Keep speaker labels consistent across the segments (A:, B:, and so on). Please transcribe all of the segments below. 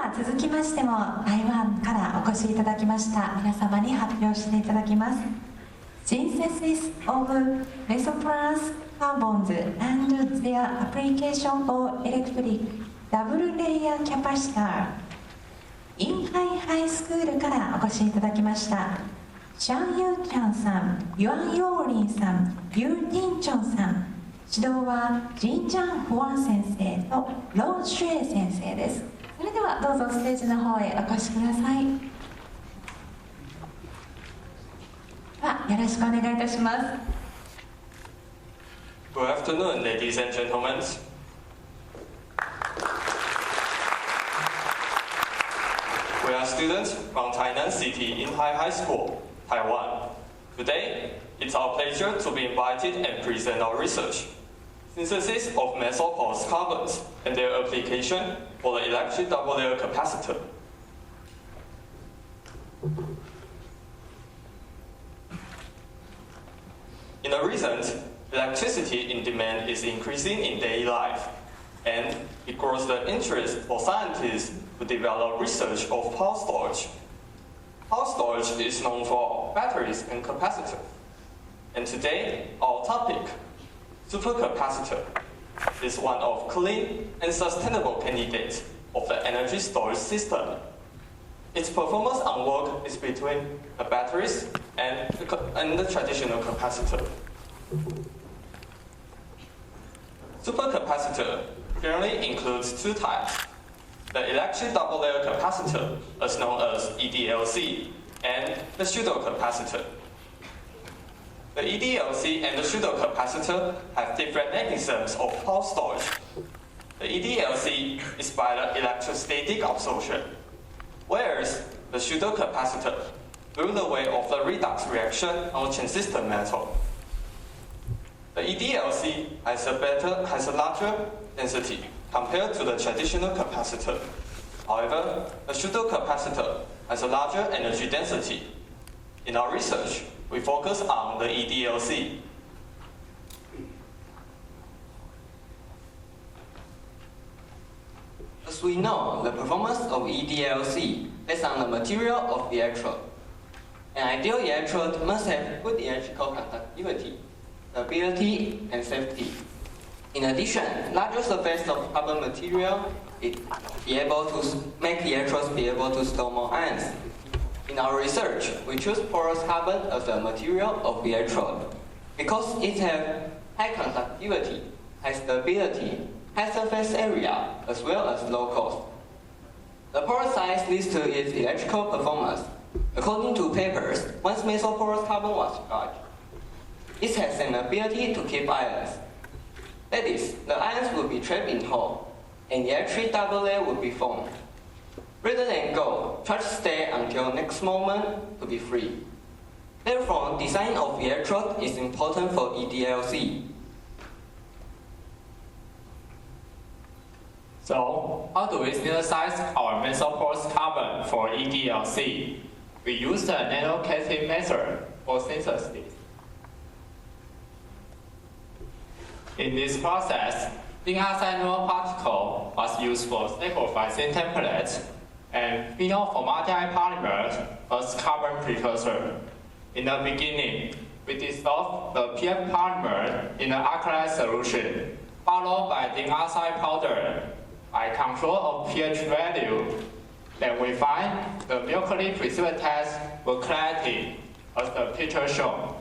A: は続きましても台湾からお越しいただきました皆様に発表していただきます。 Synthesis of mesoporous carbons and their application for electric double layer capacitor インハイハイスクールからお越しいただきましたシャン・ユーチャンさん、ユアン・ヨーリンさん、ユー・ティンチョンさん、指導はジン・ジャン・フワン先生とロン・シュエ先生です。それではどうぞステージの方へお越しください。ではよろしくお願いいたします。
B: Good afternoon, ladies and gentlemen. We are students from Tainan City Yinghai High School, Taiwan. Today, it's our pleasure to be invited and present our research, synthesis of mesoporous carbons and their application for the electric double layer capacitor. In the recent, electricity in demand is increasing in daily life, and it grows the interest for scientists to develop research of power storage. Power storage is known for batteries and capacitors. And today, our topic, supercapacitor, is one of clean and sustainable candidates of the energy storage system. Its performance on work is between the batteries and the traditional capacitor. Supercapacitor generally includes two types: the electric double layer capacitor, as known as EDLC, and the pseudocapacitor. The EDLC and the pseudocapacitor have different mechanisms of power storage. The EDLC is by the electrostatic absorption, whereas the pseudocapacitor through the way of the redox reaction on transistor metal. The EDLC has a larger density compared to the traditional capacitor. However, the pseudocapacitor has a larger energy density. In our research, we focus on the EDLC.
C: As we know, the performance of EDLC based on the material of the electrode. An ideal electrode must have good electrical conductivity, stability, and safety. In addition, larger surface of carbon material is be able to make electrodes be able to store more ions. In our research, we choose porous carbon as the material of the electrode because it has high conductivity, high stability, high surface area, as well as low cost. The pore size leads to its electrical performance. According to papers, once mesoporous carbon was charged, it has an ability to keep ions. That is, the ions will be trapped in hole, and the electric double layer will be formed. Rather than go, charge stay until next moment to be free. Therefore, design of the electrode is important for EDLC.
D: So, how do we synthesize our mesoporous carbon for EDLC? We use the nano-casting method for synthesis. In this process, zinc oxide nanoparticle was used for sacrificing templates and phenolformaldehyde polymer as carbon precursor. In the beginning, we dissolve the PF polymer in an alkaline solution, followed by zinc oxide powder. By control of pH value, then we find the mercury precipitate with clarity as the picture shown.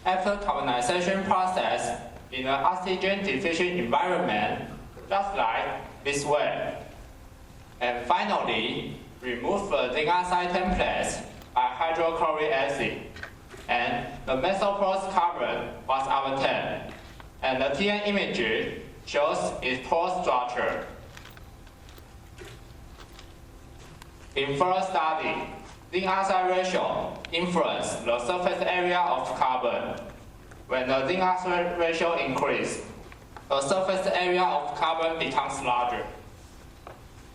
D: After carbonization process in an oxygen deficient environment, just like this way. And finally, remove the zinc oxide templates by hydrochloric acid. And the mesoporous carbon was obtained. And the TN image shows its pore structure. In first study, zinc oxide ratio influences the surface area of carbon. When the zinc oxide ratio increases, the surface area of carbon becomes larger.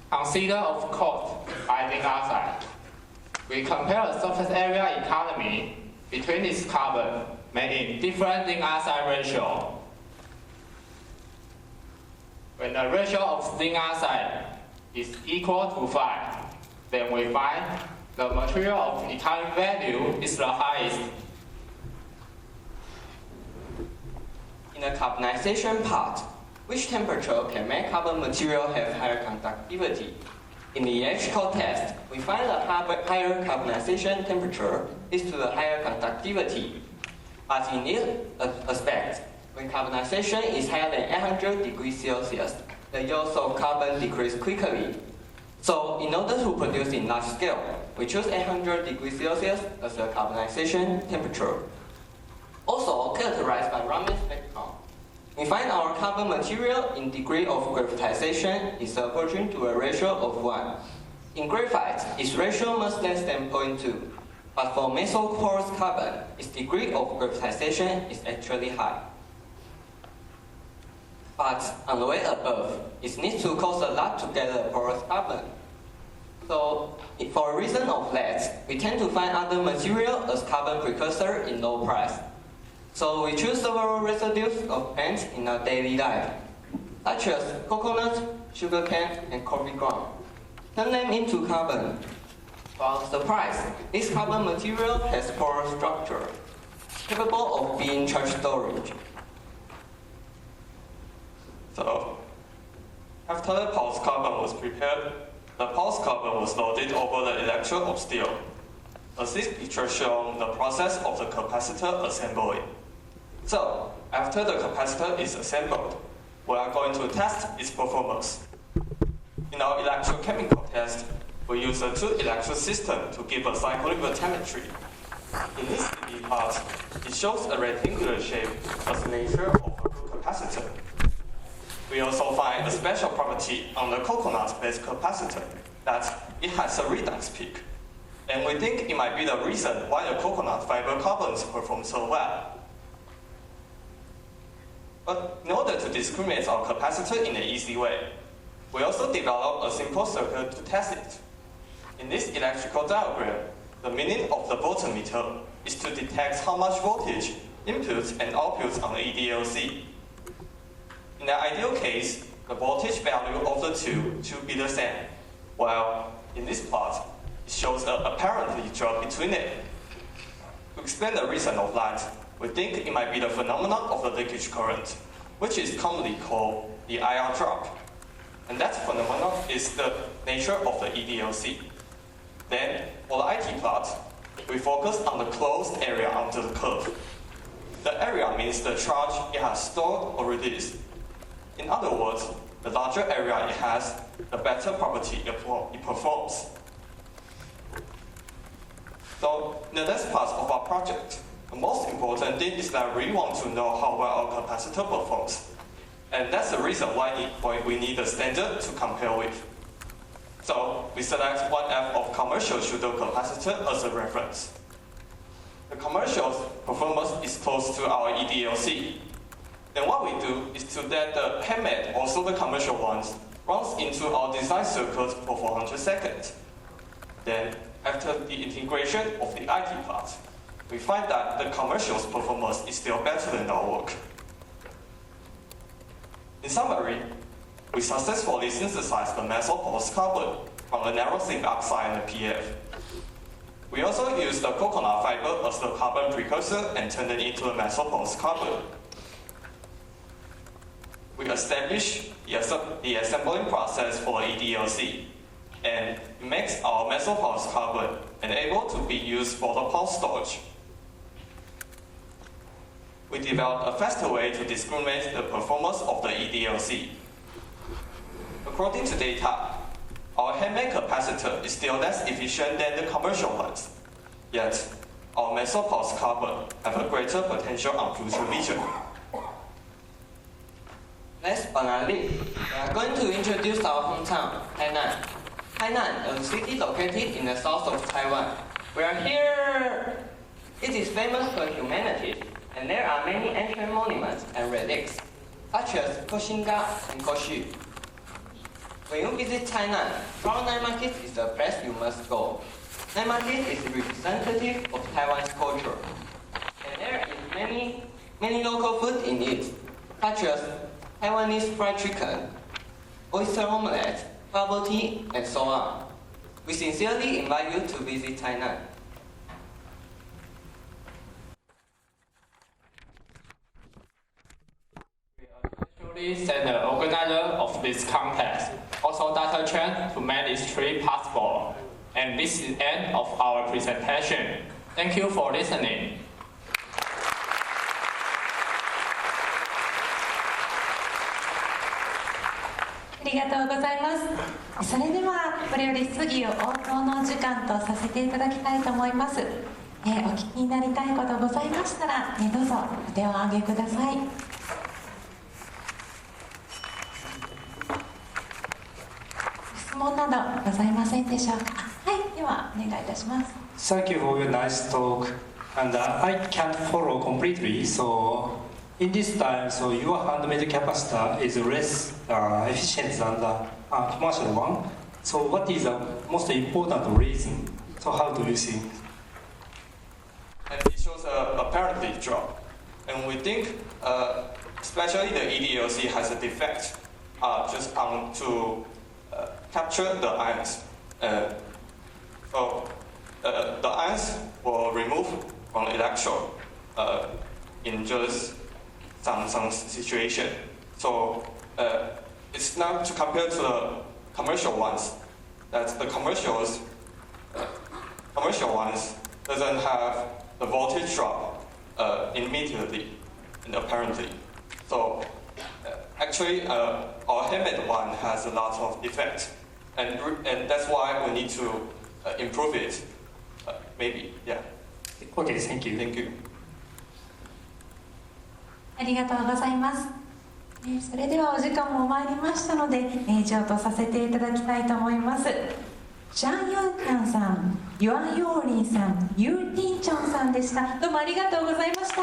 D: Consider of cost by zinc oxide. We compare the surface area economy between its carbon made in different zinc oxide ratio. When the ratio of zinc oxide is equal to 5, then we find the material of atomic value is the highest.
C: In the carbonization part, which temperature can make carbon material have higher conductivity? In the electrical test, we find the higher carbonization temperature leads to the higher conductivity. But in this aspect, when carbonization is higher than 800 degrees Celsius, the yields of carbon decrease quickly. So, in order to produce in large scale, we choose 800 degrees Celsius as the carbonization temperature. Also, characterized by Raman spectrum, we find our carbon material in degree of graphitization is approaching to a ratio of 1. In graphite, its ratio much less than 0.2. But for mesoporous carbon, its degree of graphitization is actually high. But on the way above, it needs to cost a lot to get a porous carbon. So, for a reason of that, we tend to find other material as carbon precursor in low price. So we choose several residues of plants in our daily life, such as coconut, sugarcane, and coffee ground. Turn them into carbon. While surprise, this carbon material has porous structure, capable of being charge storage.
B: So, after the pulse carbon was prepared, the pulse carbon was loaded over the electrode of steel. As this picture shows the process of the capacitor assembly. So, after the capacitor is assembled, we are going to test its performance. In our electrochemical test, we use a two-electrode system to give a cyclic voltammetry. In this 3D part, it shows a rectangular shape as the nature of a good capacitor. We also find a special property on the coconut-based capacitor, that it has a redox peak. And we think it might be the reason why the coconut fiber carbons perform so well. But in order to discriminate our capacitor in an easy way, we also developed a simple circuit to test it. In this electrical diagram, the meaning of the voltmeter is to detect how much voltage inputs and outputs on the EDLC. In the ideal case, the voltage value of the two should be the same, while in this plot, it shows an apparently drop between it. To explain the reason of that, we think it might be the phenomenon of the leakage current, which is commonly called the IR drop. And that phenomenon is the nature of the EDLC. Then, for the IT plot, we focus on the closed area under the curve. The area means the charge it has stored or released. In other words, the larger area it has, the better property it performs. So, in the next part of our project, the most important thing is that we want to know how well our capacitor performs. And that's the reason why we need a standard to compare with. So, we select 1F of commercial pseudo capacitor as a reference. The commercial performance is close to our EDLC. Then what we do is to let the handmade, also the commercial ones, runs into our design circuit for 400 seconds. Then, after the integration of the IT part, we find that the commercial's performance is still better than our work. In summary, we successfully synthesized the mesoporous carbon from the narrow zinc oxide and the PF. We also used the coconut fiber as the carbon precursor and turned it into a mesoporous carbon. We established the assembling process for the EDLC, and it makes our mesoporous carbon able to be used for the pulse storage. We developed a faster way to discriminate the performance of the EDLC. According to data, our handmade capacitor is still less efficient than the commercial ones. Yet, our mesoporous carbon have a greater potential on future vision.
C: Last but not least, we are going to introduce our hometown, Hainan. Hainan, a city located in the south of Taiwan. We are here! It is famous for humanity, and there are many ancient monuments and relics, such as Koshinga and Koshu. When you visit Hainan, Flower Night Market is the place you must go. Night Market is representative of Taiwan's culture, and there is many local food in it, such as Taiwanese fried chicken, oyster omelette, bubble tea, and so on. We sincerely invite you to visit Tainan.
D: Thank the organizer of this contest, also Dr. Chen, to make this trip possible. And this is the end of our presentation. Thank you for listening.
A: ありがとうございます。それではこれより質疑応答の時間とさせていただきたいと思います。お聞きになりたいことございましたら、どうぞお手をお挙げください。質問などございませんでしょうか。はい、ではお願いいたします。
E: Thank you for your nice talk. And I can't follow completely. So in this time, so your handmade capacitor is less efficient than the commercial one. So what is the most important reason? So how do you see?
B: And it shows a apparently drop. And we think, especially the EDLC has a defect just to capture the ions. So the ions were removed from electrode in just some situation. So it's not to compare to the commercial ones. That the commercial ones doesn't have the voltage drop immediately and apparently. So actually, our handmade one has a lot of defects, and that's why we need to improve it. Maybe, yeah.
E: Okay, thank you.
B: Thank you.
A: ありがとうございます。それではお時間も参りましたので、以上とさせていただきたいと思います。ジャン・ヨンキャンさん、ユアン・ヨーリンさん、ユー・ティンチョンさんでした。どうもありがとうございました。